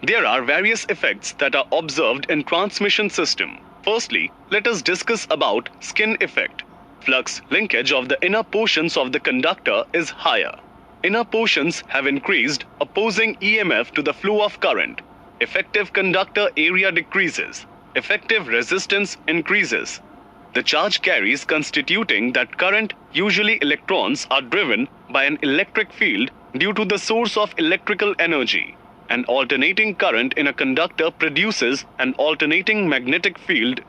There are various effects that are observed in transmission system. Firstly, let us discuss about skin effect. Flux linkage of the inner portions of the conductor is higher. Inner portions have increased opposing EMF to the flow of current. Effective conductor area decreases. Effective resistance increases. The charge carries constituting that current, usually electrons, are driven by an electric field due to the source of electrical energy. An alternating current in a conductor produces an alternating magnetic field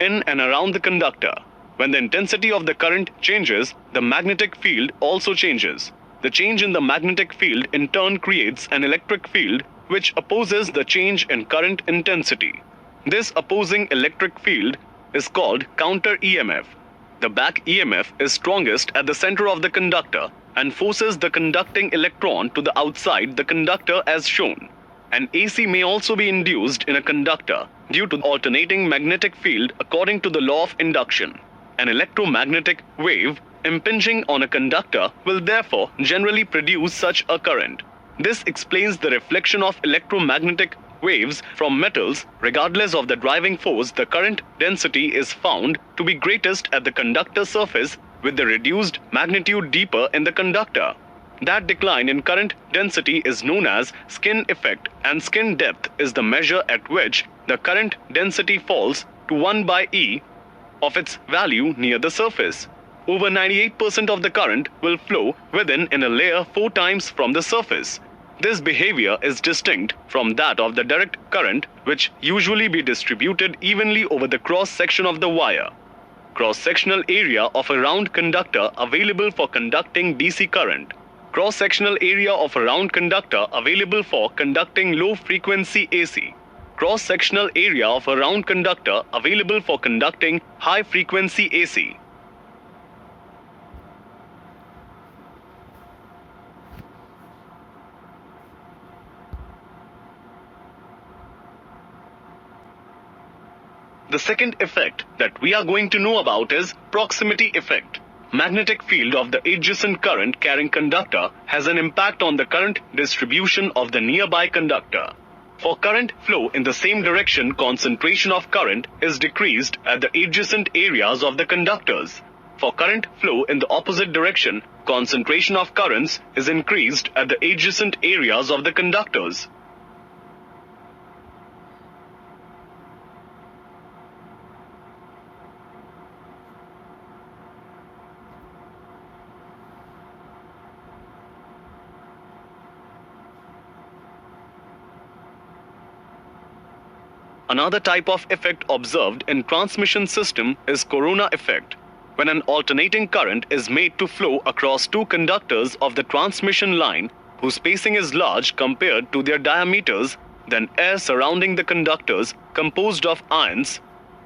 in and around the conductor. When the intensity of the current changes, the magnetic field also changes. The change in the magnetic field in turn creates an electric field which opposes the change in current intensity. This opposing electric field is called counter EMF. The back EMF is strongest at the center of the conductor and forces the conducting electron to the outside the conductor as shown. An AC may also be induced in a conductor due to alternating magnetic field according to the law of induction. An electromagnetic wave impinging on a conductor will therefore generally produce such a current. This explains the reflection of electromagnetic waves from metals. Regardless of the driving force, the current density is found to be greatest at the conductor surface with the reduced magnitude deeper in the conductor. That decline in current density is known as skin effect, and skin depth is the measure at which the current density falls to 1 by E of its value near the surface. Over 98% of the current will flow within in a layer 4 times from the surface. This behavior is distinct from that of the direct current, which usually be distributed evenly over the cross-section of the wire. Cross-sectional area of a round conductor available for conducting DC current. Cross-sectional area of a round conductor available for conducting low-frequency AC. Cross-sectional area of a round conductor available for conducting high-frequency AC. The second effect that we are going to know about is proximity effect. Magnetic field of the adjacent current carrying conductor has an impact on the current distribution of the nearby conductor. For current flow in the same direction, concentration of current is decreased at the adjacent areas of the conductors. For current flow in the opposite direction, concentration of currents is increased at the adjacent areas of the conductors. Another type of effect observed in transmission system is corona effect. When an alternating current is made to flow across two conductors of the transmission line whose spacing is large compared to their diameters, then air surrounding the conductors, composed of ions,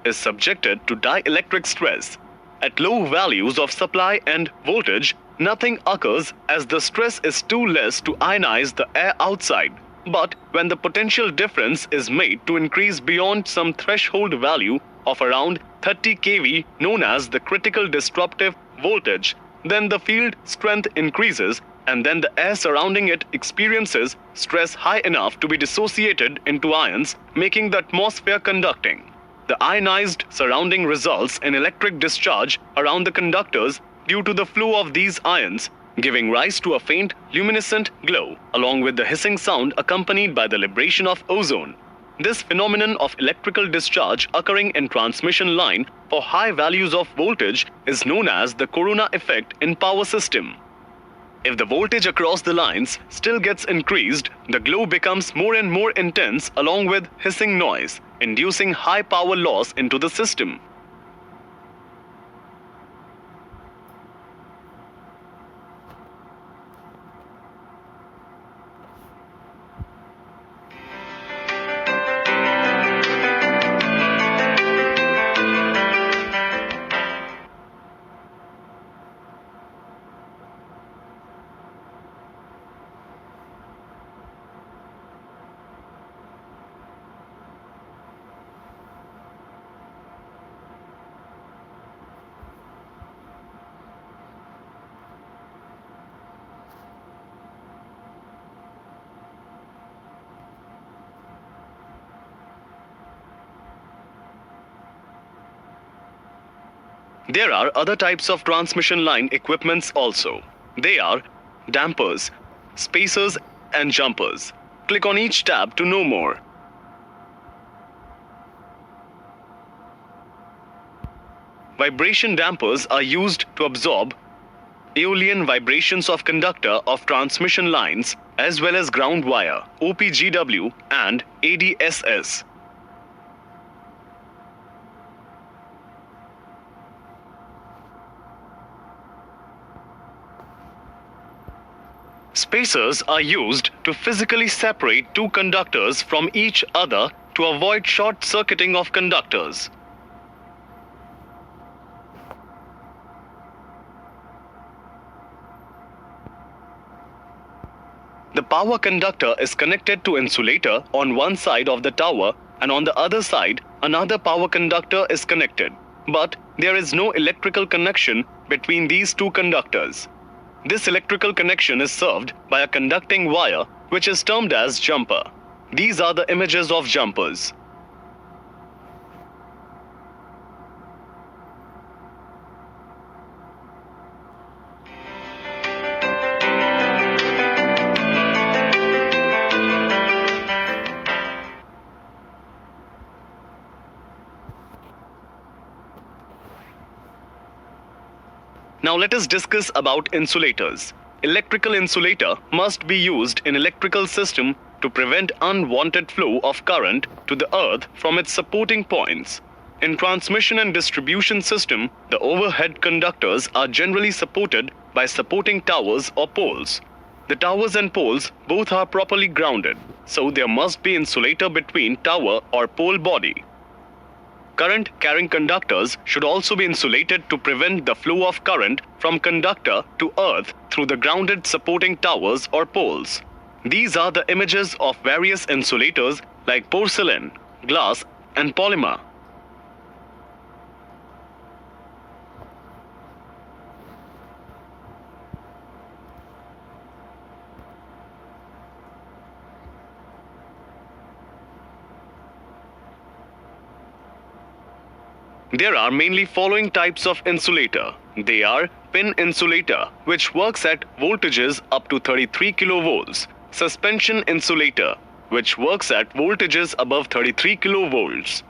is subjected to dielectric stress. At low values of supply and voltage, nothing occurs as the stress is too less to ionize the air outside. But when the potential difference is made to increase beyond some threshold value of around 30 kV, known as the critical disruptive voltage, then the field strength increases and then the air surrounding it experiences stress high enough to be dissociated into ions, making the atmosphere conducting. The ionized surrounding results in electric discharge around the conductors due to the flow of these ions, giving rise to a faint luminescent glow, along with the hissing sound accompanied by the libration of ozone. This phenomenon of electrical discharge occurring in transmission line for high values of voltage is known as the corona effect in power system. If the voltage across the lines still gets increased, the glow becomes more and more intense along with hissing noise, inducing high power loss into the system. There are other types of transmission line equipments also. They are dampers, spacers and jumpers. Click on each tab to know more. Vibration dampers are used to absorb aeolian vibrations of conductor of transmission lines as well as ground wire, OPGW and ADSS. Spacers are used to physically separate two conductors from each other to avoid short-circuiting of conductors. The power conductor is connected to insulator on one side of the tower, and on the other side another power conductor is connected. But there is no electrical connection between these two conductors. This electrical connection is served by a conducting wire which is termed as jumper. These are the images of jumpers. Now let us discuss about insulators. Electrical insulator must be used in electrical system to prevent unwanted flow of current to the earth from its supporting points. In transmission and distribution system, the overhead conductors are generally supported by supporting towers or poles. The towers and poles both are properly grounded, so there must be insulator between tower or pole body. Current carrying conductors should also be insulated to prevent the flow of current from conductor to earth through the grounded supporting towers or poles. These are the images of various insulators like porcelain, glass, and polymer. There are mainly following types of insulator. They are pin insulator, which works at voltages up to 33 kilovolts. Suspension insulator, which works at voltages above 33 kilovolts.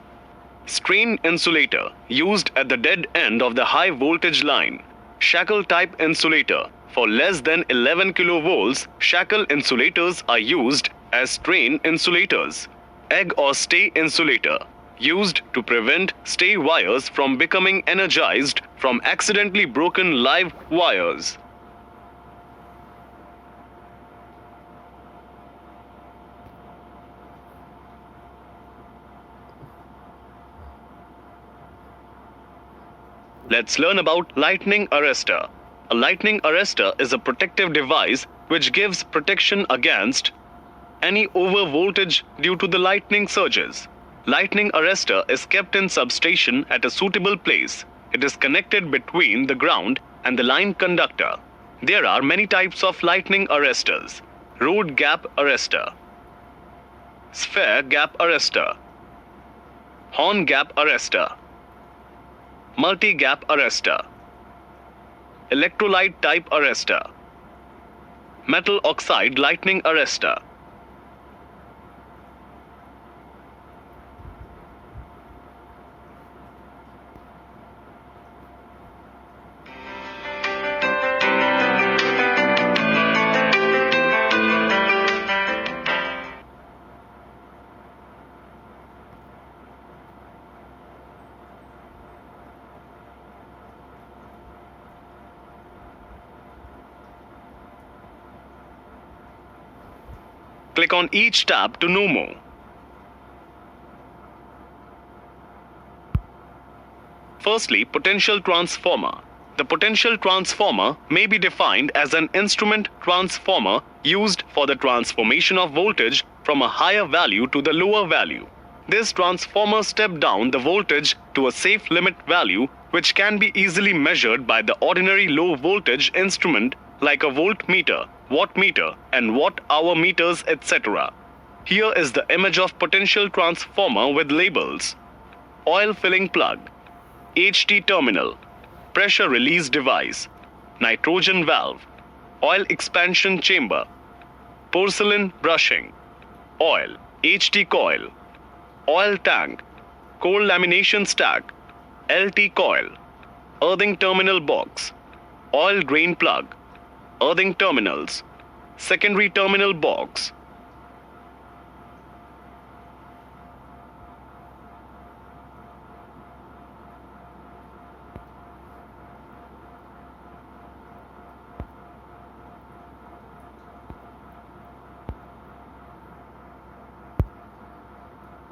Strain insulator, used at the dead end of the high voltage line. Shackle type insulator, for less than 11 kilovolts, shackle insulators are used as strain insulators. Egg or stay insulator, used to prevent stay wires from becoming energized from accidentally broken live wires. Let's learn about lightning arrestor. A lightning arrestor is a protective device which gives protection against any overvoltage due to the lightning surges. Lightning arrestor is kept in substation at a suitable place. It is connected between the ground and the line conductor. There are many types of lightning arrestors. Road gap arrestor, sphere gap arrestor, horn gap arrestor, multi-gap arrestor, electrolyte type arrestor, metal oxide lightning arrestor. Click on each tab to know more. Firstly, potential transformer. The potential transformer may be defined as an instrument transformer used for the transformation of voltage from a higher value to the lower value. This transformer steps down the voltage to a safe limit value which can be easily measured by the ordinary low voltage instrument like a voltmeter, wattmeter, and watt-hour meters, etc. Here is the image of potential transformer with labels: oil filling plug, HT terminal, pressure release device, nitrogen valve, oil expansion chamber, porcelain brushing, oil, HT coil, oil tank, cold lamination stack, LT coil, earthing terminal box, oil drain plug, earthing terminals, secondary terminal box.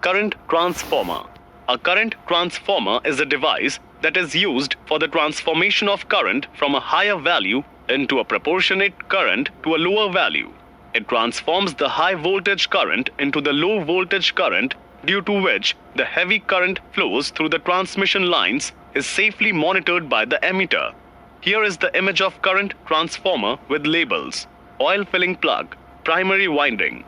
Current transformer. A current transformer is a device that is used for the transformation of current from a higher value into a proportionate current to a lower value. It transforms the high voltage current into the low voltage current, due to which the heavy current flows through the transmission lines is safely monitored by the emitter. Here is the image of current transformer with labels: oil filling plug, primary winding,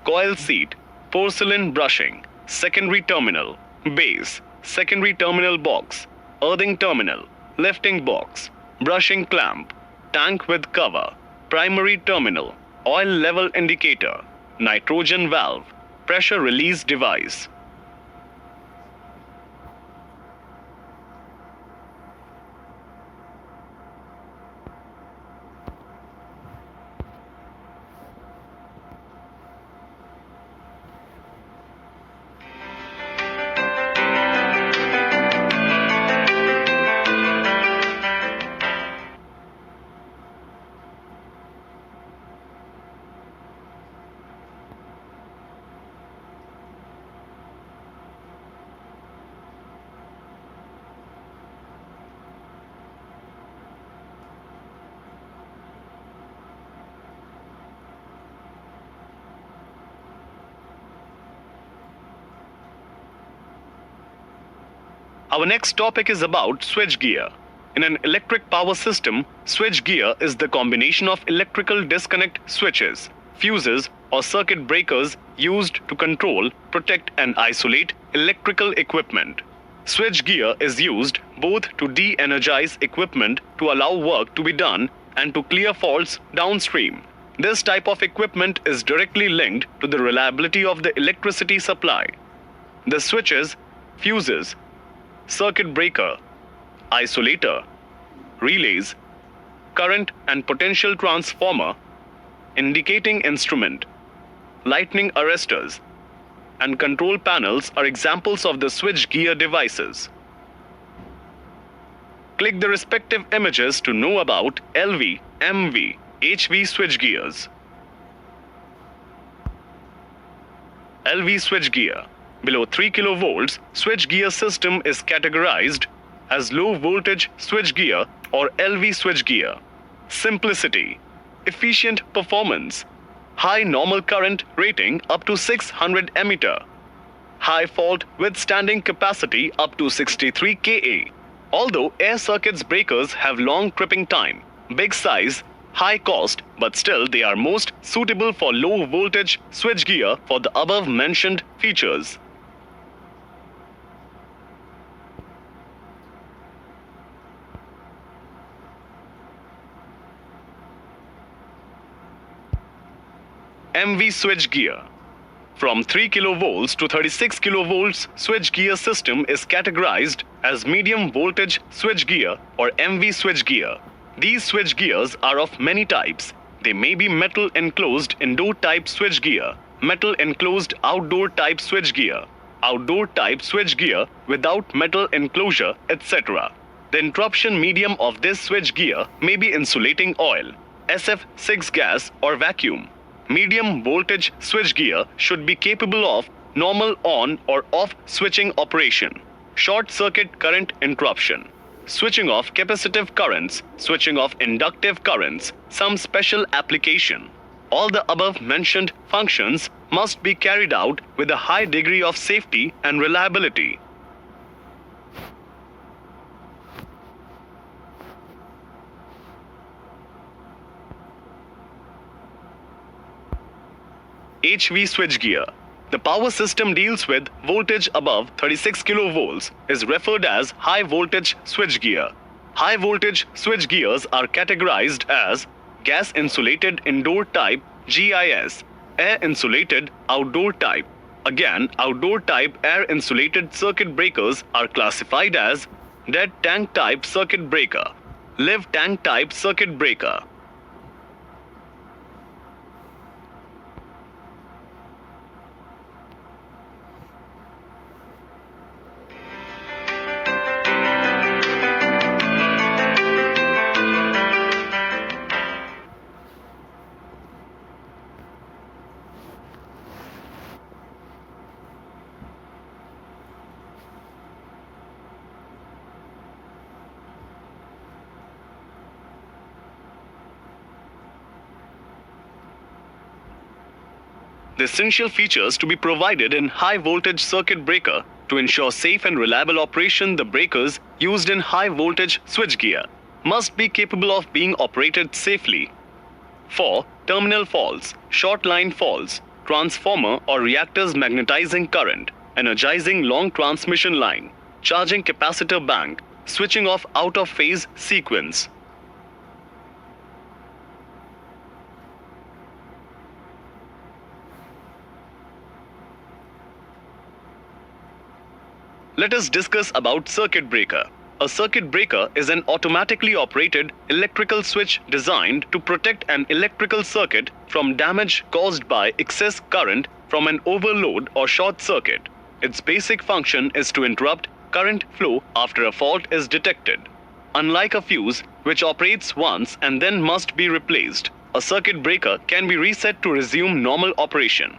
coil seat, porcelain brushing, secondary terminal, base, secondary terminal box, earthing terminal, lifting box, brushing clamp, tank with cover, primary terminal, oil level indicator, nitrogen valve, pressure release device. Our next topic is about switchgear. In an electric power system, switchgear is the combination of electrical disconnect switches, fuses, or circuit breakers used to control, protect, and isolate electrical equipment. Switchgear is used both to de-energize equipment to allow work to be done and to clear faults downstream. This type of equipment is directly linked to the reliability of the electricity supply. The switches, fuses, circuit breaker, isolator, relays, current and potential transformer, indicating instrument, lightning arresters, and control panels are examples of the switchgear devices. Click the respective images to know about LV, MV, HV switchgears. LV switchgear. Below 3 kV, switchgear system is categorized as low voltage switchgear or LV switchgear. Simplicity, efficient performance, high normal current rating up to 600 ammeter, high fault withstanding capacity up to 63 kA. Although air circuits breakers have long tripping time, big size, high cost, but still they are most suitable for low voltage switchgear for the above mentioned features. MV switchgear. From 3 kV to 36 kV switchgear system is categorized as medium voltage switchgear or MV switchgear. These switchgears are of many types. They may be metal enclosed indoor type switchgear, metal enclosed outdoor type switchgear, outdoor type switchgear without metal enclosure, etc. The interruption medium of this switchgear may be insulating oil, SF6 gas or vacuum. Medium voltage switchgear should be capable of normal on or off switching operation, short circuit current interruption, switching off capacitive currents, switching off inductive currents, some special application. All the above mentioned functions must be carried out with a high degree of safety and reliability. HV switchgear. The power system deals with voltage above 36 kV is referred as high voltage switchgear. High voltage switch gears are categorized as gas insulated indoor type GIS, air insulated outdoor type. Again, outdoor type air insulated circuit breakers are classified as dead tank type circuit breaker, live tank type circuit breaker. The essential features to be provided in high voltage circuit breaker to ensure safe and reliable operation. The breakers used in high voltage switchgear must be capable of being operated safely. For terminal faults, short line faults, transformer or reactors magnetizing current, energizing long transmission line, charging capacitor bank, switching off out of phase sequence. Let us discuss about circuit breaker. A circuit breaker is an automatically operated electrical switch designed to protect an electrical circuit from damage caused by excess current from an overload or short circuit. Its basic function is to interrupt current flow after a fault is detected. Unlike a fuse, which operates once and then must be replaced, a circuit breaker can be reset to resume normal operation.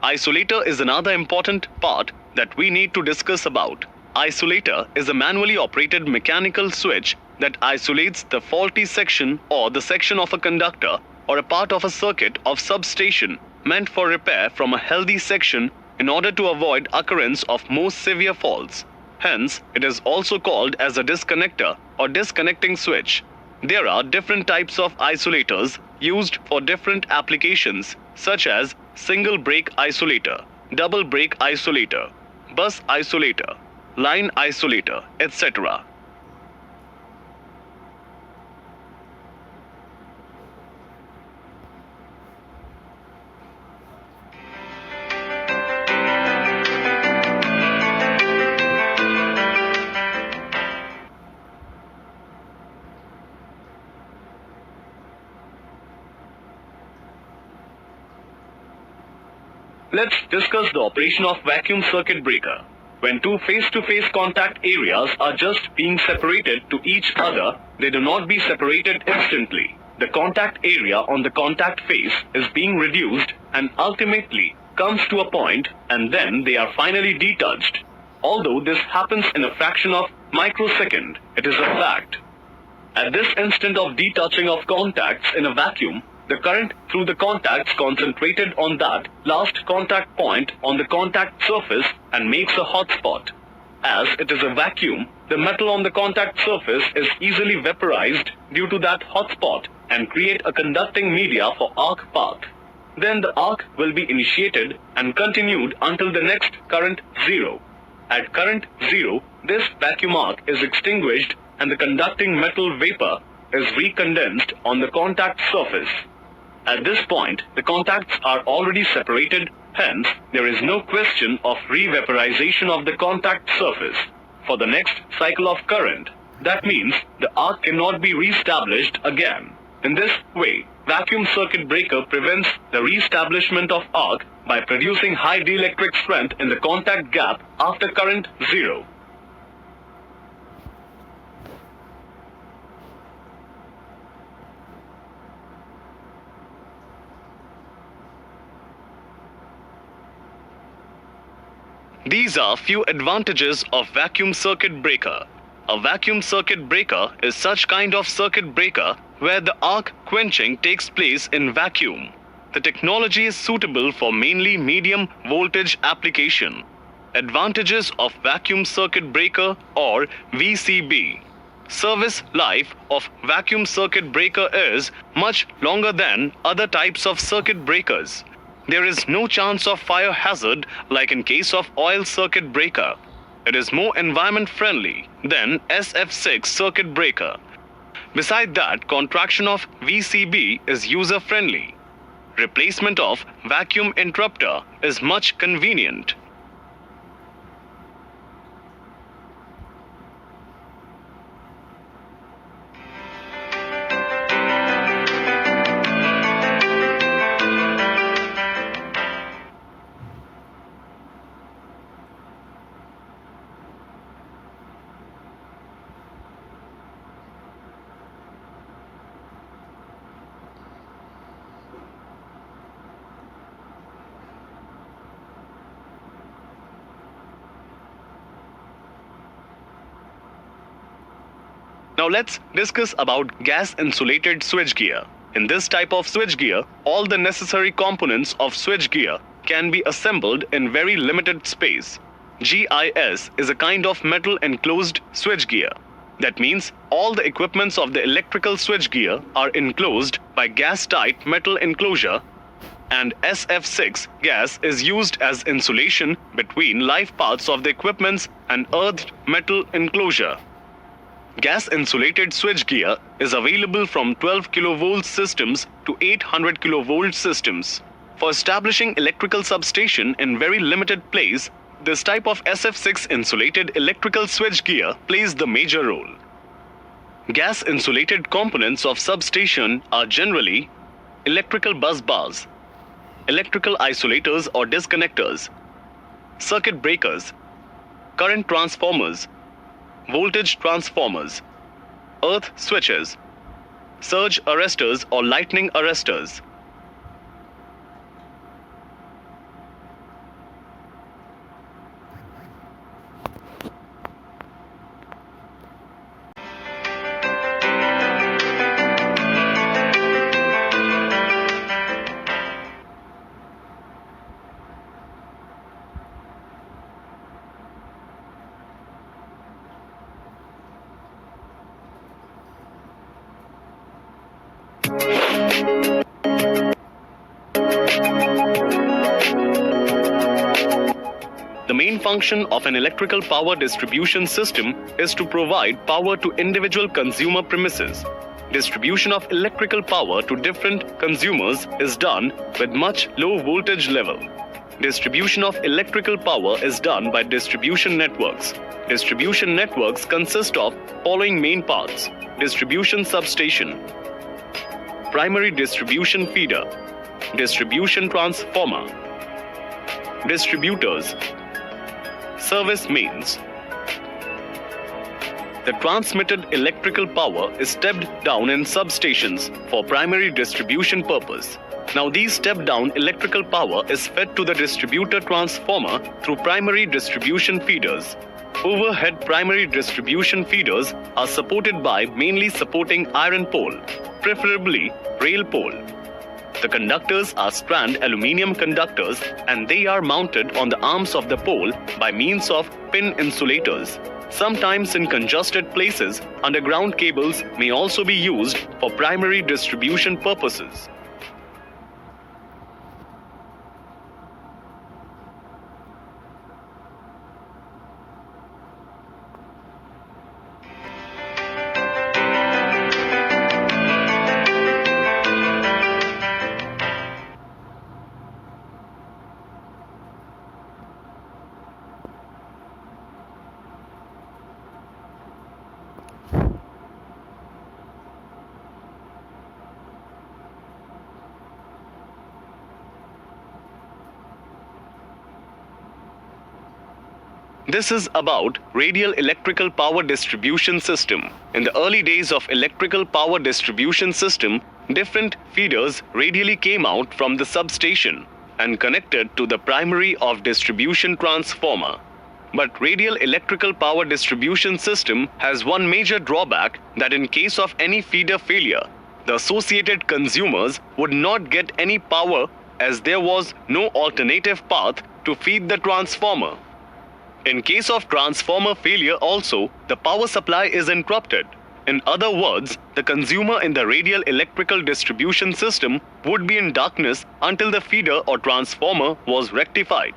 Isolator is another important part that we need to discuss about. Isolator is a manually operated mechanical switch that isolates the faulty section or the section of a conductor or a part of a circuit of substation meant for repair from a healthy section in order to avoid occurrence of more severe faults. Hence, it is also called as a disconnector or disconnecting switch. There are different types of isolators used for different applications, such as single break isolator, double break isolator, bus isolator, line isolator, etc. Let's discuss the operation of vacuum circuit breaker. When two face-to-face contact areas are just being separated to each other, they do not be separated instantly. The contact area on the contact face is being reduced and ultimately comes to a point, and then they are finally detached. Although this happens in a fraction of microsecond, it is a fact. At this instant of detaching of contacts in a vacuum, the current through the contacts concentrated on that last contact point on the contact surface and makes a hot spot. As it is a vacuum, the metal on the contact surface is easily vaporized due to that hot spot and create a conducting media for arc path. Then the arc will be initiated and continued until the next current zero. At current zero, this vacuum arc is extinguished and the conducting metal vapor is recondensed on the contact surface. At this point, the contacts are already separated, hence, there is no question of re-vaporization of the contact surface for the next cycle of current. That means the arc cannot be re-established again. In this way, vacuum circuit breaker prevents the re-establishment of arc by producing high dielectric strength in the contact gap after current zero. These are few advantages of vacuum circuit breaker. A vacuum circuit breaker is such kind of circuit breaker where the arc quenching takes place in vacuum. The technology is suitable for mainly medium voltage application. Advantages of vacuum circuit breaker or VCB. Service life of vacuum circuit breaker is much longer than other types of circuit breakers. There is no chance of fire hazard like in case of oil circuit breaker. It is more environment friendly than SF6 circuit breaker. Beside that, contraction of VCB is user friendly. Replacement of vacuum interrupter is much convenient. Now let's discuss about gas-insulated switchgear. In this type of switchgear, all the necessary components of switchgear can be assembled in very limited space. GIS is a kind of metal enclosed switchgear. That means all the equipments of the electrical switchgear are enclosed by gas-tight metal enclosure, and SF6 gas is used as insulation between live parts of the equipments and earthed metal enclosure. Gas-insulated switchgear is available from 12 kV systems to 800 kV systems. For establishing electrical substation in very limited place, this type of SF6 insulated electrical switchgear plays the major role. Gas-insulated components of substation are generally electrical bus bars, electrical isolators or disconnectors, circuit breakers, current transformers, voltage transformers, earth switches, surge arresters or lightning arresters. The main function of an electrical power distribution system is to provide power to individual consumer premises. Distribution of electrical power to different consumers is done with much low voltage level. Distribution of electrical power is done by distribution networks. Distribution networks consist of following main parts: distribution substation, primary distribution feeder, distribution transformer, distributors, service mains. The transmitted electrical power is stepped down in substations for primary distribution purpose. Now these step-down electrical power is fed to the distributor transformer through primary distribution feeders. Overhead primary distribution feeders are supported by mainly supporting iron pole, preferably rail pole. The conductors are strand aluminium conductors and they are mounted on the arms of the pole by means of pin insulators. Sometimes in congested places, underground cables may also be used for primary distribution purposes. This is about radial electrical power distribution system. In the early days of electrical power distribution system, different feeders radially came out from the substation and connected to the primary of distribution transformer. But radial electrical power distribution system has one major drawback, that in case of any feeder failure, the associated consumers would not get any power as there was no alternative path to feed the transformer. In case of transformer failure also, the power supply is interrupted. In other words, the consumer in the radial electrical distribution system would be in darkness until the feeder or transformer was rectified.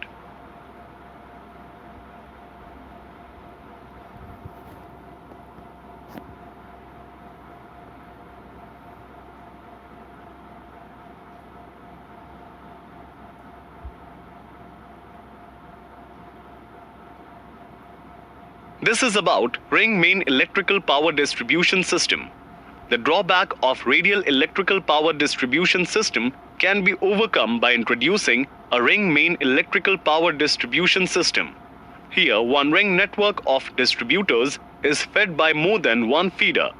This is about ring main electrical power distribution system. The drawback of radial electrical power distribution system can be overcome by introducing a ring main electrical power distribution system. Here, one ring network of distributors is fed by more than one feeder.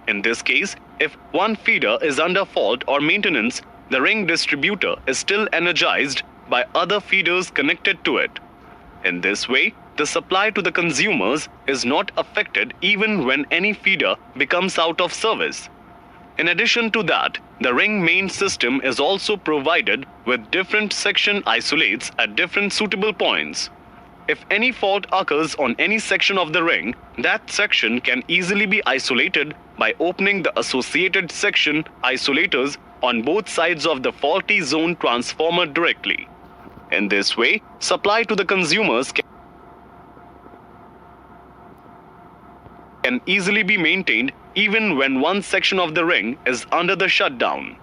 In this case, if one feeder is under fault or maintenance, the ring distributor is still energized by other feeders connected to it. In this way, the supply to the consumers is not affected even when any feeder becomes out of service. In addition to that, the ring main system is also provided with different section isolates at different suitable points. If any fault occurs on any section of the ring, that section can easily be isolated by opening the associated section isolators on both sides of the faulty zone transformer directly. In this way, supply to the consumers can easily be maintained even when one section of the ring is under the shutdown.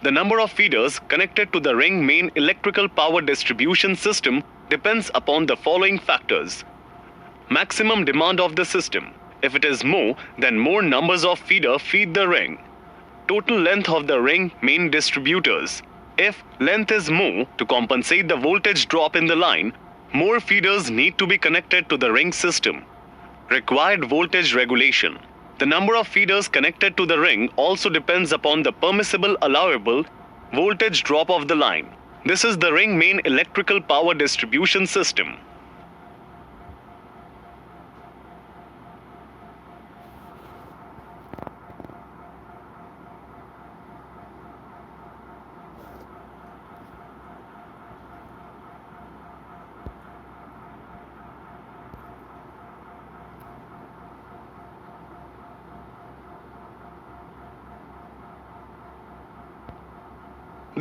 The number of feeders connected to the ring main electrical power distribution system depends upon the following factors. Maximum demand of the system. If it is more, then more numbers of feeder feed the ring. Total length of the ring main distributors. If length is more, to compensate the voltage drop in the line, more feeders need to be connected to the ring system. Required voltage regulation. The number of feeders connected to the ring also depends upon the permissible allowable voltage drop of the line. This is the ring main electrical power distribution system.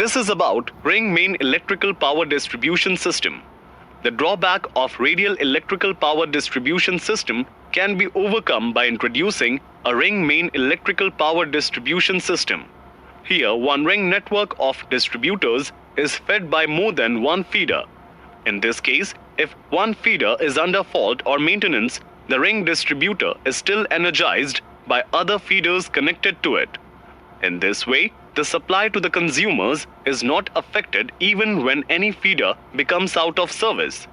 This is about ring main electrical power distribution system. The drawback of radial electrical power distribution system can be overcome by introducing a ring main electrical power distribution system. Here, one ring network of distributors is fed by more than one feeder. In this case, if one feeder is under fault or maintenance, the ring distributor is still energized by other feeders connected to it. In this way, the supply to the consumers is not affected even when any feeder becomes out of service.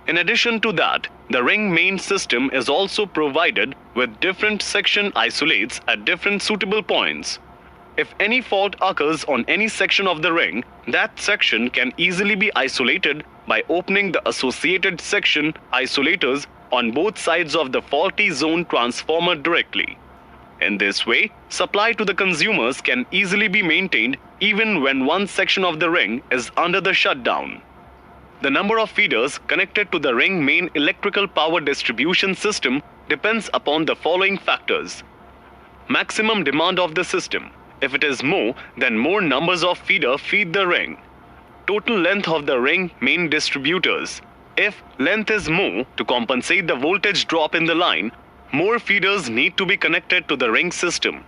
In addition to that, the ring main system is also provided with different section isolates at different suitable points. If any fault occurs on any section of the ring, that section can easily be isolated by opening the associated section isolators on both sides of the faulty zone transformer directly. In this way, supply to the consumers can easily be maintained even when one section of the ring is under the shutdown. The number of feeders connected to the ring main electrical power distribution system depends upon the following factors. Maximum demand of the system. If it is more, then more numbers of feeder feed the ring. Total length of the ring main distributors. If length is more, to compensate the voltage drop in the line, more feeders need to be connected to the ring system.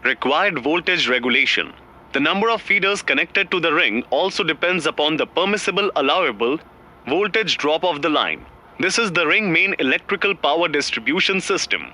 Required voltage regulation. The number of feeders connected to the ring also depends upon the permissible allowable voltage drop of the line. This is the ring main electrical power distribution system.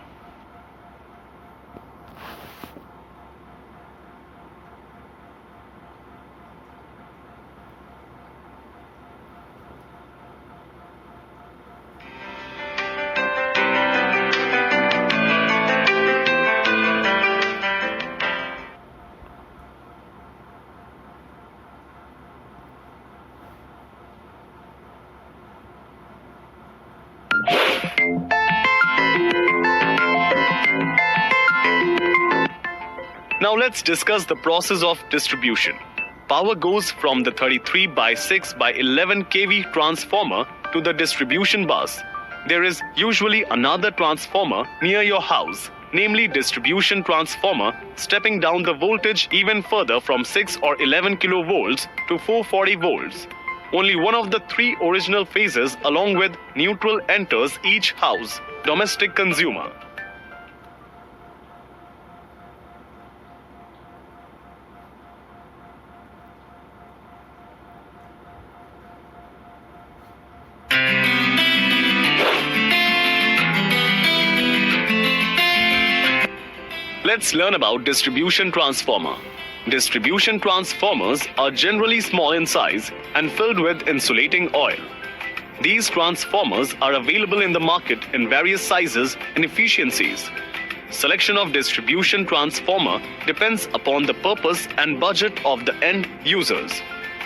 Now let's discuss the process of distribution. Power goes from the 33 by 6 by 11 kV transformer to the distribution bus. There is usually another transformer near your house. namely distribution transformer, stepping down the voltage even further from 6 or 11 kilovolts to 440 volts. Only one of the three original phases along with neutral enters each house, domestic consumer. Let's learn about distribution transformer. Distribution transformers are generally small in size and filled with insulating oil. These transformers are available in the market in various sizes and efficiencies. Selection of distribution transformer depends upon the purpose and budget of the end users.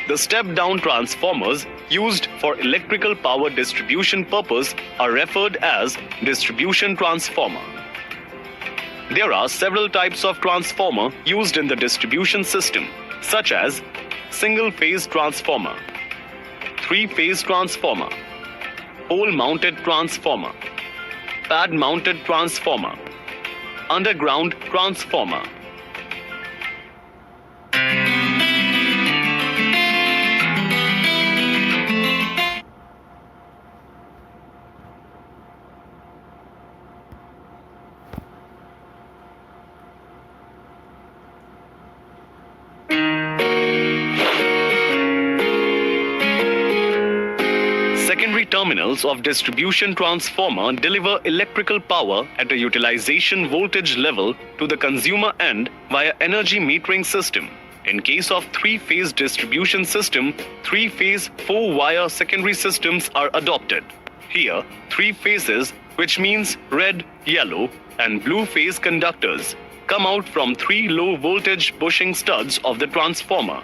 The step-down transformers used for electrical power distribution purpose are referred as distribution transformer. There are several types of transformer used in the distribution system, such as single-phase transformer, three-phase transformer, pole-mounted transformer, pad-mounted transformer, underground transformer. Secondary terminals of distribution transformer deliver electrical power at a utilization voltage level to the consumer end via energy metering system. In case of three-phase distribution system, three-phase 4-wire secondary systems are adopted. Here, three phases, which means red, yellow, and blue phase conductors, come out from three low-voltage bushing studs of the transformer.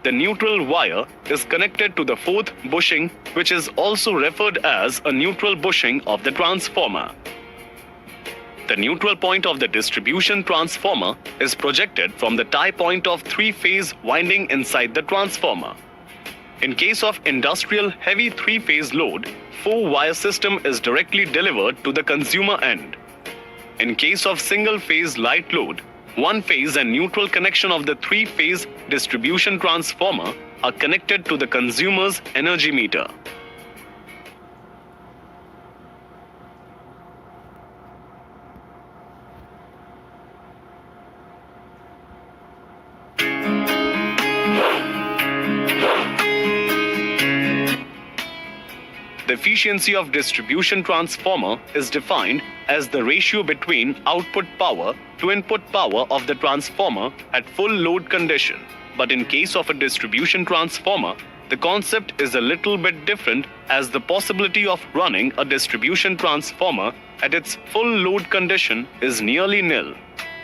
The neutral wire is connected to the fourth bushing, which is also referred as a neutral bushing of the transformer. The neutral point of the distribution transformer is projected from the tie point of three-phase winding inside the transformer. In case of industrial heavy three-phase load, 4-wire system is directly delivered to the consumer end. In case of single-phase light load, one phase and neutral connection of the three-phase distribution transformer are connected to the consumer's energy meter. The efficiency of distribution transformer is defined as the ratio between output power to input power of the transformer at full load condition. But in case of a distribution transformer, the concept is a little bit different, as the possibility of running a distribution transformer at its full load condition is nearly nil.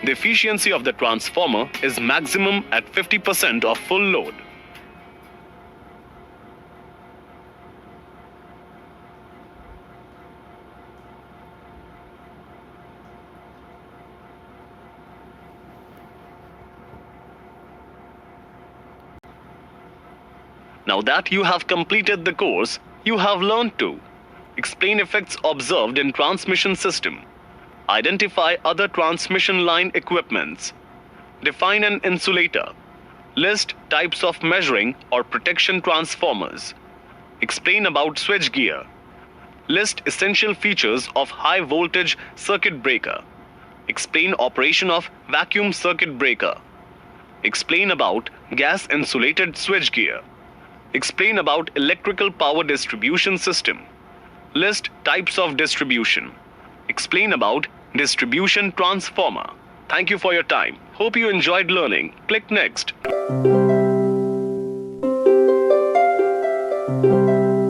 The efficiency of the transformer is maximum at 50% of full load. Now that you have completed the course, you have learned to explain effects observed in transmission system, identify other transmission line equipments, define an insulator, list types of measuring or protection transformers, explain about switchgear, list essential features of high voltage circuit breaker, explain operation of vacuum circuit breaker, explain about gas insulated switchgear, explain about electrical power distribution system, list types of distribution, explain about distribution transformer. Thank you for your time. Hope you enjoyed learning. Click next.